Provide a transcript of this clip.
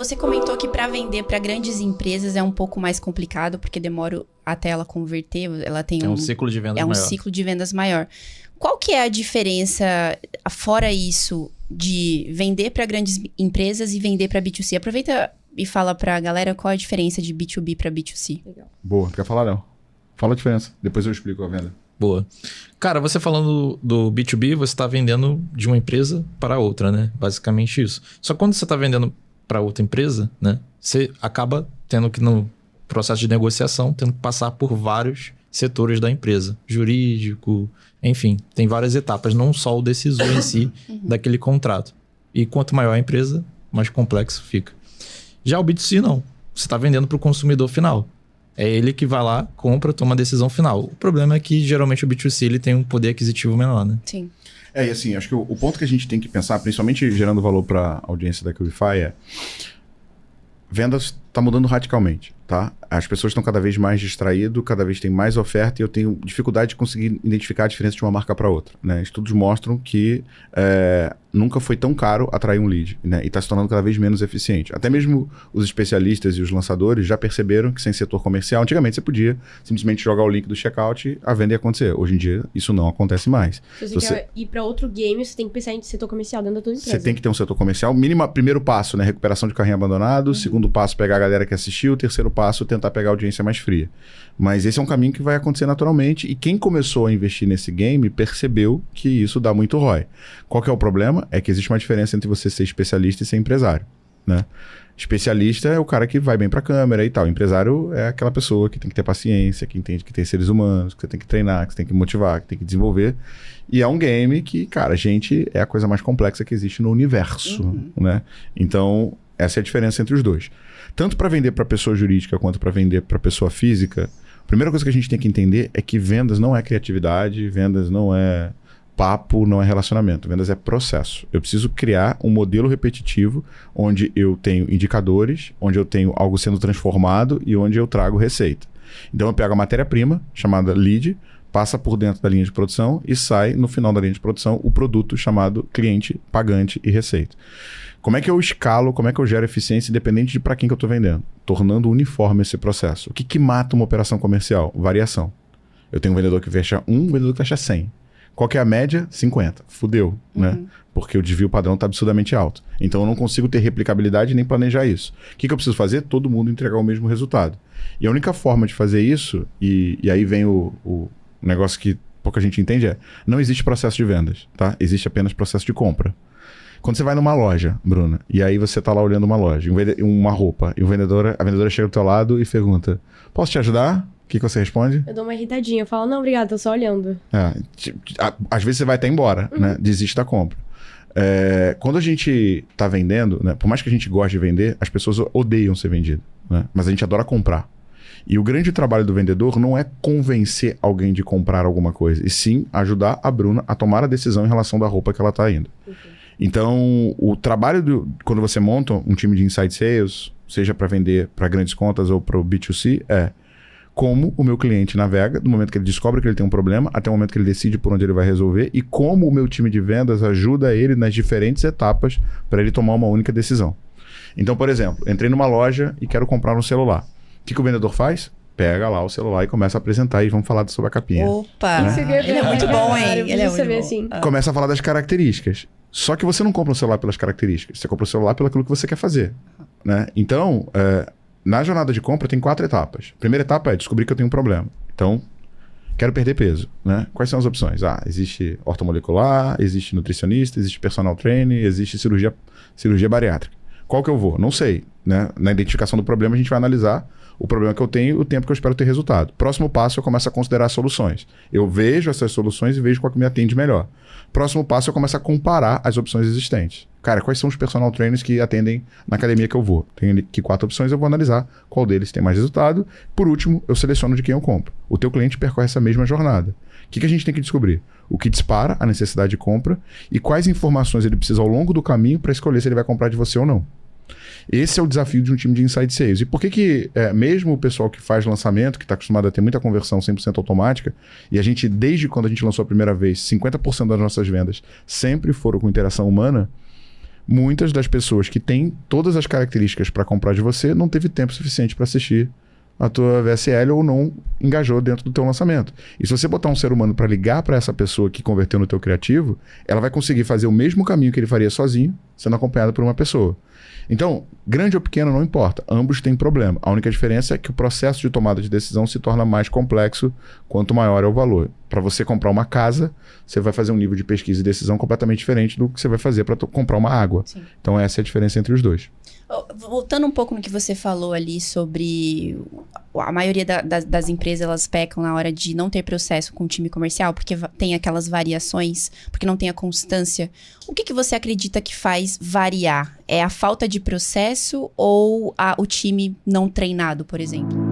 Você comentou que para vender para grandes empresas é um pouco mais complicado, porque demora até ela converter, ela tem um ciclo de vendas maior. É um ciclo de vendas maior. Qual que é a diferença, fora isso, de vender para grandes empresas e vender para B2C? Aproveita e fala pra galera qual é a diferença de B2B para B2C. Legal. Boa, quer falar, não? Fala a diferença, depois eu explico a venda. Boa. Cara, você falando do B2B, você está vendendo de uma empresa para outra, né? Basicamente isso. Só que quando você está vendendo para outra empresa, né? Você acaba tendo que, no processo de negociação, tendo que passar por vários setores da empresa. Jurídico, enfim, tem várias etapas, não só o decisor em si daquele contrato. E quanto maior a empresa, mais complexo fica. Já o B2C não. Você está vendendo para o consumidor final. É ele que vai lá, compra, toma a decisão final. O problema é que, geralmente, o B2C ele tem um poder aquisitivo menor, né? Sim. E assim, acho que o ponto que a gente tem que pensar, principalmente gerando valor para a audiência da Qlify, é vendas está mudando radicalmente, tá? As pessoas estão cada vez mais distraídas, cada vez tem mais oferta e eu tenho dificuldade de conseguir identificar a diferença de uma marca para outra, né? Estudos mostram que nunca foi tão caro atrair um lead, né? E está se tornando cada vez menos eficiente. Até mesmo os especialistas e os lançadores já perceberam que sem setor comercial, antigamente você podia simplesmente jogar o link do checkout, a venda ia acontecer. Hoje em dia isso não acontece mais. Se você quer ir para outro game, você tem que pensar em setor comercial dentro da tua empresa. Você tem que ter um setor comercial. Primeiro passo, né? Recuperação de carrinho abandonado. Segundo passo, pegar a galera que assistiu. Terceiro passo, tentar pegar a audiência mais fria. Mas esse é um caminho que vai acontecer naturalmente. E quem começou a investir nesse game percebeu que isso dá muito ROI. Qual que é o problema? É que existe uma diferença entre você ser especialista e ser empresário, né? Especialista é o cara que vai bem pra câmera e tal. Empresário é aquela pessoa que tem que ter paciência, que entende que tem seres humanos, que você tem que treinar, que você tem que motivar, que tem que desenvolver. E é um game que, cara, a gente é a coisa mais complexa que existe no universo, né? Então, essa é a diferença entre os dois. Tanto para vender para pessoa jurídica quanto para vender para pessoa física, a primeira coisa que a gente tem que entender é que vendas não é criatividade, vendas não é papo, não é relacionamento. Vendas é processo. Eu preciso criar um modelo repetitivo onde eu tenho indicadores, onde eu tenho algo sendo transformado e onde eu trago receita. Então eu pego a matéria-prima, chamada lead, passa por dentro da linha de produção e sai no final da linha de produção o produto chamado cliente, pagante e receita. Como é que eu escalo, como é que eu gero eficiência independente de para quem que eu estou vendendo? Tornando uniforme esse processo. O que mata uma operação comercial? Variação. Eu tenho um vendedor que fecha 1, um vendedor que fecha 100. Qual que é a média? 50. Fudeu, né? Porque o desvio padrão está absurdamente alto. Então eu não consigo ter replicabilidade nem planejar isso. O que eu preciso fazer? Todo mundo entregar o mesmo resultado. E a única forma de fazer isso, e aí vem o negócio que pouca gente entende, não existe processo de vendas, tá? Existe apenas processo de compra. Quando você vai numa loja, Bruna, e aí você tá lá olhando uma loja, uma roupa, e a vendedora chega do teu lado e pergunta, posso te ajudar? O que você responde? Eu dou uma irritadinha, eu falo, não, obrigado, tô só olhando. Às vezes você vai até embora, né? Desiste da compra. Quando a gente tá vendendo, né? Por mais que a gente goste de vender, as pessoas odeiam ser vendido, né? Mas a gente adora comprar. E o grande trabalho do vendedor não é convencer alguém de comprar alguma coisa, e sim ajudar a Bruna a tomar a decisão em relação da roupa que ela tá indo. Então, o trabalho quando você monta um time de inside sales, seja para vender para grandes contas ou para o B2C, é como o meu cliente navega do momento que ele descobre que ele tem um problema até o momento que ele decide por onde ele vai resolver e como o meu time de vendas ajuda ele nas diferentes etapas para ele tomar uma única decisão. Então, por exemplo, entrei numa loja e quero comprar um celular. O que o vendedor faz? Pega lá o celular e começa a apresentar e vamos falar sobre a capinha. Opa! Né? Ele é muito bom, hein? Ele é muito bom. Assim. Começa a falar das características. Só que você não compra um celular pelas características. Você compra o celular pelo aquilo que você quer fazer, né? Então, na jornada de compra tem 4 etapas. A primeira etapa é descobrir que eu tenho um problema. Então, quero perder peso, né? Quais são as opções? Existe ortomolecular, existe nutricionista, existe personal trainer, existe cirurgia bariátrica. Qual que eu vou? Não sei, né? Na identificação do problema, a gente vai analisar o problema que eu tenho e o tempo que eu espero ter resultado. Próximo passo, eu começo a considerar soluções. Eu vejo essas soluções e vejo qual que me atende melhor. Próximo passo, eu começo a comparar as opções existentes. Cara, quais são os personal trainers que atendem na academia que eu vou? Tem aqui 4 opções, eu vou analisar qual deles tem mais resultado. Por último, eu seleciono de quem eu compro. O teu cliente percorre essa mesma jornada. O que a gente tem que descobrir? O que dispara a necessidade de compra e quais informações ele precisa ao longo do caminho para escolher se ele vai comprar de você ou não. Esse é o desafio de um time de inside sales. E por que mesmo o pessoal que faz lançamento, que está acostumado a ter muita conversão 100% automática, e a gente, desde quando a gente lançou a primeira vez, 50% das nossas vendas sempre foram com interação humana, muitas das pessoas que têm todas as características para comprar de você não teve tempo suficiente para assistir a tua VSL ou não engajou dentro do teu lançamento. E se você botar um ser humano para ligar para essa pessoa que converteu no teu criativo, ela vai conseguir fazer o mesmo caminho que ele faria sozinho, sendo acompanhado por uma pessoa. Então, grande ou pequeno não importa, ambos têm problema. A única diferença é que o processo de tomada de decisão se torna mais complexo quanto maior é o valor. Para você comprar uma casa, você vai fazer um nível de pesquisa e decisão completamente diferente do que você vai fazer para comprar uma água. Sim. Então essa é a diferença entre os dois. Voltando um pouco no que você falou ali sobre a maioria das empresas, elas pecam na hora de não ter processo com o time comercial, porque tem aquelas variações, porque não tem a constância. O que você acredita que faz variar? É a falta de processo ou o time não treinado, por exemplo?